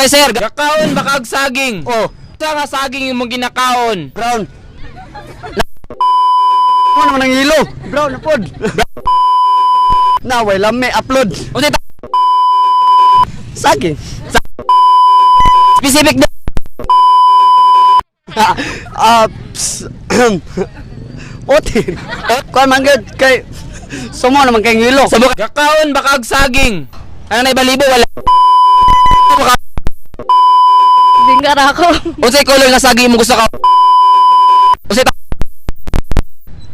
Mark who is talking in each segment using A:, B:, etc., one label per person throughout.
A: Unsay sir, gakaon baka ag saging.
B: Oh,
A: Sa nga saging imong ginakaon.
B: brown. Ano naman ang ilo? Brown na pod. Na, way lami, upload.
A: Unsay
B: Saging.
A: specific na
B: Otin. Kuan man gud kay sumo naman kay ngilo.
A: sa gakaon baka ag saging. Ano na ibalibo wala.
C: Bingar ako.
A: Unsay color nga saging imong gusto ka?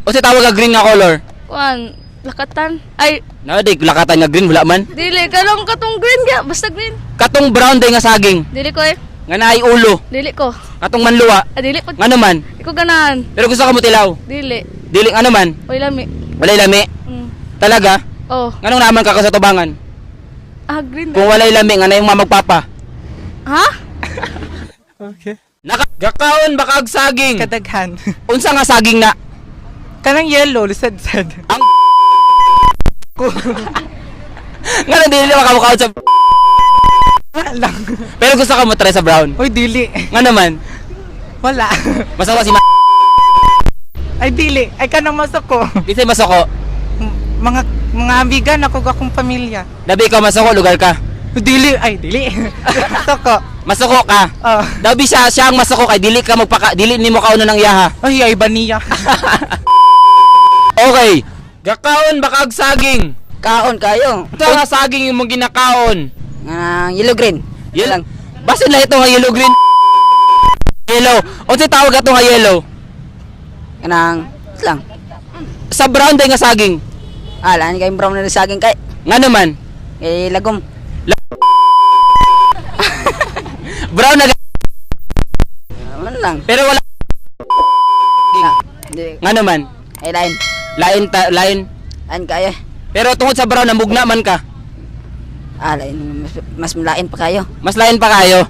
A: Unsay tawag nga green nga color?
C: Kuan, lakatan. Ay,
A: Nadig lakatan nga green wala man.
C: dili kalong katong green ga, basta green.
A: Katong brown day nga saging.
C: Dili ko eh.
A: Nga naay ulo.
C: Dili ko.
A: Katong manluwa.
C: Ah, dili pag
A: Ngano man?
C: iko ganahan.
A: Pero gusto ka mo tilaw.
C: Dili.
A: Dili ano man?
C: Oy lami.
A: Walay lami. Talaga?
C: Oh.
A: Nganong naman ka sa tubangan?
C: Ah, green.
A: Kung walay lami nga na yung mamagpapa.
C: Ha?
D: Okay.
A: Gakaon baka ag saging.
D: Kadaghan.
A: Unsa nga saging na?
D: Kanang yellow, lisad-sad.
A: Ang nga na dili makamukhaon sa
D: Wala lang.
A: pero gusto ka mo try sa brown.
D: Uy, dili.
A: Nga naman.
D: Wala.
A: Masawa si
D: Ay, dili. Ay, kanang masoko.
A: Bisay masoko.
D: Mga amigan ako akong pamilya.
A: Dabi ka masoko lugar ka.
D: Dili. Ay, dili. Masoko.
A: Masoko ka.
D: Oh.
A: Dabi siya ang masoko kay dili ka dili nimo kauno ng iyaha.
D: Ay, ay, ba niya?
A: Okay. Gakaon baka ag saging.
B: Kaon kayo.
A: Unsa nga saging imong ginakaon?
B: Yellow green.
A: Yellow. Basin lang ito nga yellow green. Yellow. Unsay tawag ato nga yellow?
B: Kanang lang.
A: Sa brown day nga saging.
B: Lan kay brown na saging kay
A: Nga naman.
B: lagom.
A: Brown na
B: Man lang.
A: pero wala
B: Di
A: nga naman.
B: ay lain.
A: Lain.
B: An kaya.
A: Pero tungod sa brown namugna man ka.
B: Lain mas mulain pa kayo.
A: Mas lain pa kayo.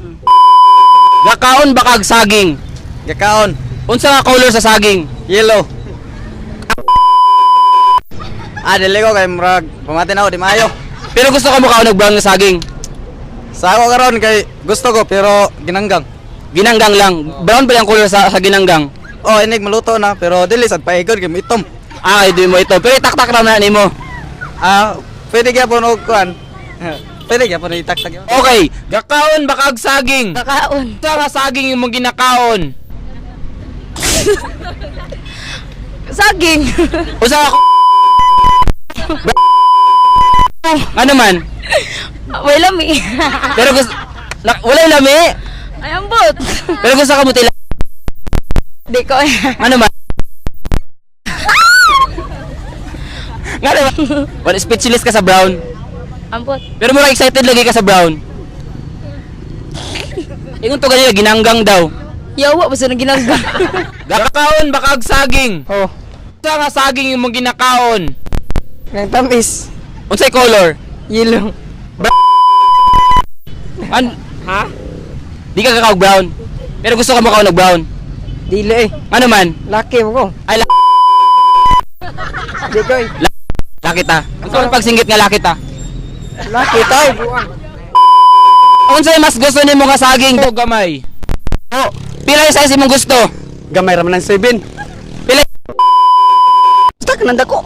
A: Gakaon baka ag saging.
B: Gakaon.
A: Unsa nga color sa saging?
B: Yellow. Dili ko kay murag pamatin ako di maayo.
A: Pero gusto ka mo kaon og brown nga saging.
B: Sa ako karon kay gusto ko pero ginanggang.
A: Ginanggang lang. Brown ba yung color sa ginanggang?
B: Oh, inig maluto na pero dili sad paigod kay itom.
A: Ay, di mo ito. Pero itaktak lang na nimo.
B: Pwede gyapon og kuan. Pwede gyapon itaktak.
A: Okay. Gakaon baka ag saging.
C: Kakaon.
A: Unsa nga saging imong ginakaon?
C: Saging.
A: Unsa nga ano man?
C: Way lami.
A: Pero gusto walay lami.
C: Ay ambot.
A: Pero gusto ka mo tila.
C: Di ko eh.
A: Ano man? Nga naman. Wala speechless ka sa brown.
C: Ambot.
A: Pero mura excited lagi ka sa brown. Ingon to ganila ginanggang daw.
C: Yawa basta nang ginangga.
A: Gakaon baka ag saging.
B: Oh,
A: Unsa nga saging imong ginakaon?
B: nang tamis.
A: Unsay color?
B: Yellow.
A: Ha? Di ka kakaog brown. Pero gusto ka mo kaon og brown.
B: Dili eh.
A: Ano man?
B: Laki mo ko.
A: Ay
B: Di ko eh.
A: laki ta. Unsa man pagsinggit nga laki ta?
B: Laki tayo.
A: Unsay mas gusto nimo nga saging o gamay?
B: Oh,
A: Pila yung size imong gusto?
B: gamay raman ng 7.
A: Pila
B: Basta ka nanda ko.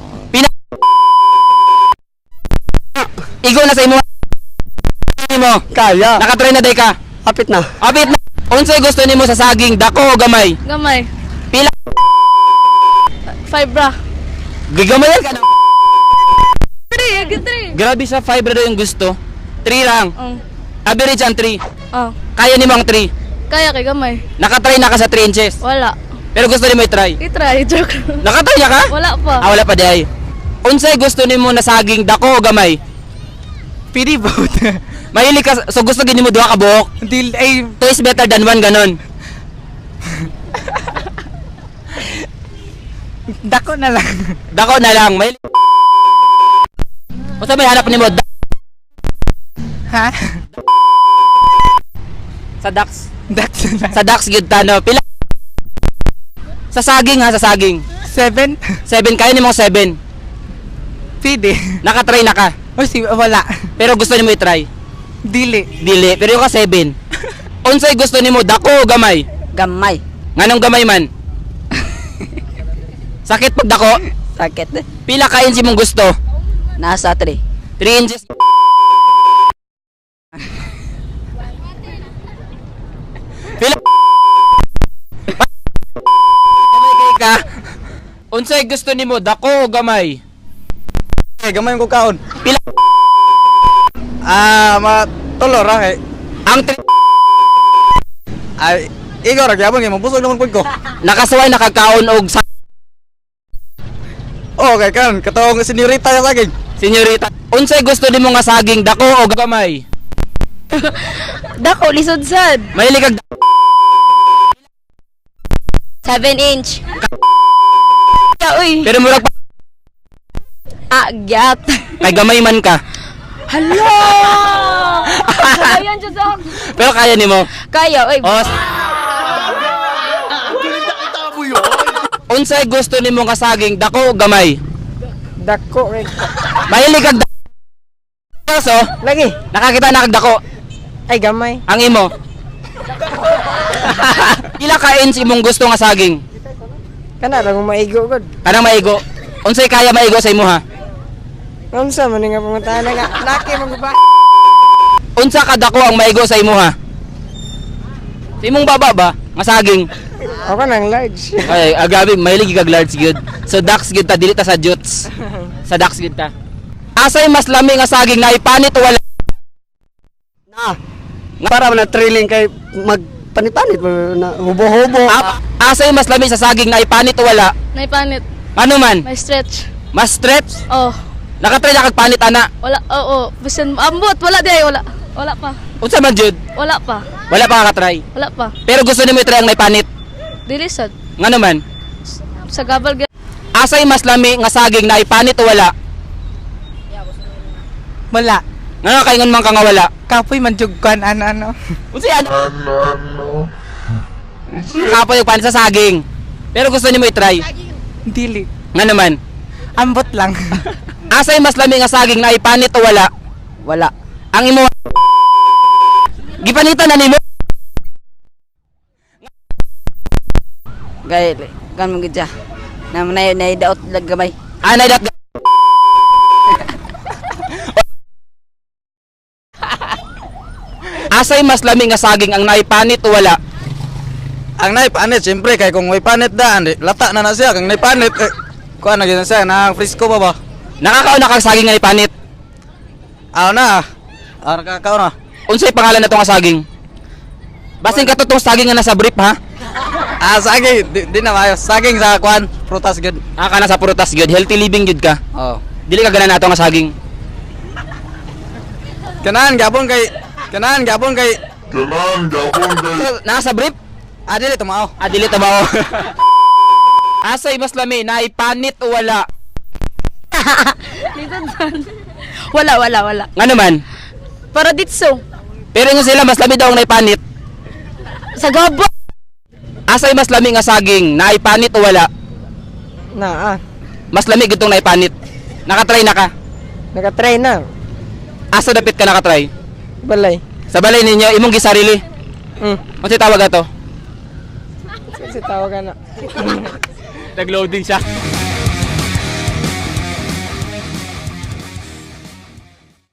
A: igo na sa imo. Nimo.
B: Kaya.
A: Nakatry na day ka.
B: Kapit na.
A: Apit na. Unsay gusto nimo sa saging, dako o gamay?
C: Gamay.
A: Pila
C: 5 bra.
A: gigamayan ka na.
C: 3, agad 3.
A: Grabe sa 5 daw yung gusto. 3 lang. Average ang 3.
C: Oh.
A: Kaya nimo ang 3.
C: Kaya kay gamay.
A: Nakatry na ka sa 3 inches.
C: Wala.
A: Pero gusto nimo i-try.
C: I-try, joke.
A: Nakatry na ka?
C: Wala pa.
A: Wala pa day. Unsay gusto nimo na saging, dako o gamay?
D: Pili both.
A: Mahilig ka, so gusto gini mo duha ka buhok.
D: Dili. Ay,
A: 2 is better than 1 ganon.
D: dako na lang.
A: Dako na lang. Mahilig. Unsa may hanap nimo?
D: Ha?
A: Sa ducks.
D: That's na.
A: Sa ducks gyud ta no. Pila? Sa saging ha, sa saging.
D: 7?
A: 7 kaya nimo 7.
D: Pwede.
A: Nakatry na ka.
D: O si wala.
A: Pero gusto nimo i-try.
D: Dili.
A: Dili, pero yung ka 7. Unsay gusto nimo, dako o gamay?
E: Gamay.
A: Nganong gamay man? Sakit pag dako?
E: Sakit eh.
A: Pila ka inch imong gusto?
E: Nasa 3.
A: 3 inches. Pila gamay kay ka. Unsay gusto nimo, dako o gamay?
B: Kay gamay ko kaon.
A: Pila
B: Matulor ra kay.
A: ang
B: Ay, Igor, gyapon kay mabusog naman pud ko.
A: nakasuway nakakaon og sa
B: Oh, kay kan katong senyorita ya saging.
A: senyorita. Unsay gusto nimo nga saging, dako o gamay?
C: Dako, lisod-sad.
A: Mahilig kag
C: 7 inch. Uy.
A: pero murag pa-
C: Agyat.
A: kay gamay man ka.
C: Hala! Kaya yan, Josok.
A: Pero kaya nimo.
C: Kaya, uy.
A: Oh. Unsay gusto nimo nga saging, dako o gamay?
E: Dako kay.
A: Mahilig kag so,
E: Lagi.
A: nakakita na kag dako.
E: Ay gamay.
A: Ang imo. Pila ka inch imong gusto nga saging?
E: Kana lang maigo gud.
A: Kanang maigo. Unsay kaya maigo sa imuha?
E: Unsa man nga pumuntahan nga laki magba.
A: Unsa ka dako ang maigo sa imuha? Sa imong baba ba nga saging?
E: Ako nang large.
A: Ay, agabi mahilig kag large gyud. So dax gyud ta dili ta sa juts. Sa dax gyud ta. Asay mas lami nga saging na ipanit o wala?
B: Para man na trailing kay magpanit-panit na hubo-hubo.
A: Asay mas lami sa saging na ipanit o wala?
C: Naipanit.
A: Ano man?
C: May stretch.
A: Mas stretch?
C: Oh.
A: Nakatry na kag panit ana.
C: Wala, oo. Bisan, ambot. Wala di, wala. Wala pa.
A: Unsa man jud?
C: Wala pa.
A: Wala pa ka try.
C: Wala pa.
A: Pero gusto nimo i-try ang naipanit.
C: Dilisod.
A: Ngano man?
C: Sa gabal
A: Asay mas lami nga saging na ipanit o wala?
D: Wala.
A: Ngano kay ngon man ka nga wala?
D: Kapoy man jud kan ano.
A: Unsay ano? Kapoy yung panit sa saging. Pero gusto nimo i-try.
D: Dili.
A: Ngano man?
D: Ambot lang.
A: Asay mas lami nga saging na ipanit o wala?
E: Wala.
A: Ang imo gipanitan na nimo.
E: Gay kan mo gid siya. Na daot lag gamay.
A: Anay dat. Asay mas lami nga saging ang naipanit o wala?
B: Ang naipanit siyempre kay kung may panit daan, lata na siya kung naipanit. Kuan na gyud siya na frisco ba?
A: Nakakaon na kang saging nga ipanit.
B: Aw na. Nakakaon na.
A: Unsay pangalan na to nga saging? Basin ka to tong saging nga nasa brief ha?
B: Saging di na mayo. Saging sa kuan, prutas gud.
A: Ka na sa prutas gyud, healthy living gyud ka.
B: Oh.
A: Dili ka ganan nato nga saging.
B: Kanahan gabon kay
A: Nasa brief?
B: dili tumao.
A: Dili tabaw. Asay mas lami na ipanit o wala?
C: Lisod-sad. Wala, wala, wala.
A: Ngano man?
C: Para ditso.
A: Pero nga sila mas lami daw ang naipanit.
C: Sa gabal.
A: Asay mas lami nga saging na ipanit o wala?
E: Na
A: Mas lami gitong naipanit. Nakatry na ka?
E: Naka-try na.
A: Asa dapit ka nakatry?
E: Balay.
A: Sa balay ninyo imong gisarili. Unsay tawag ato?
E: Kasi tawagan na.
A: Nagloading siya.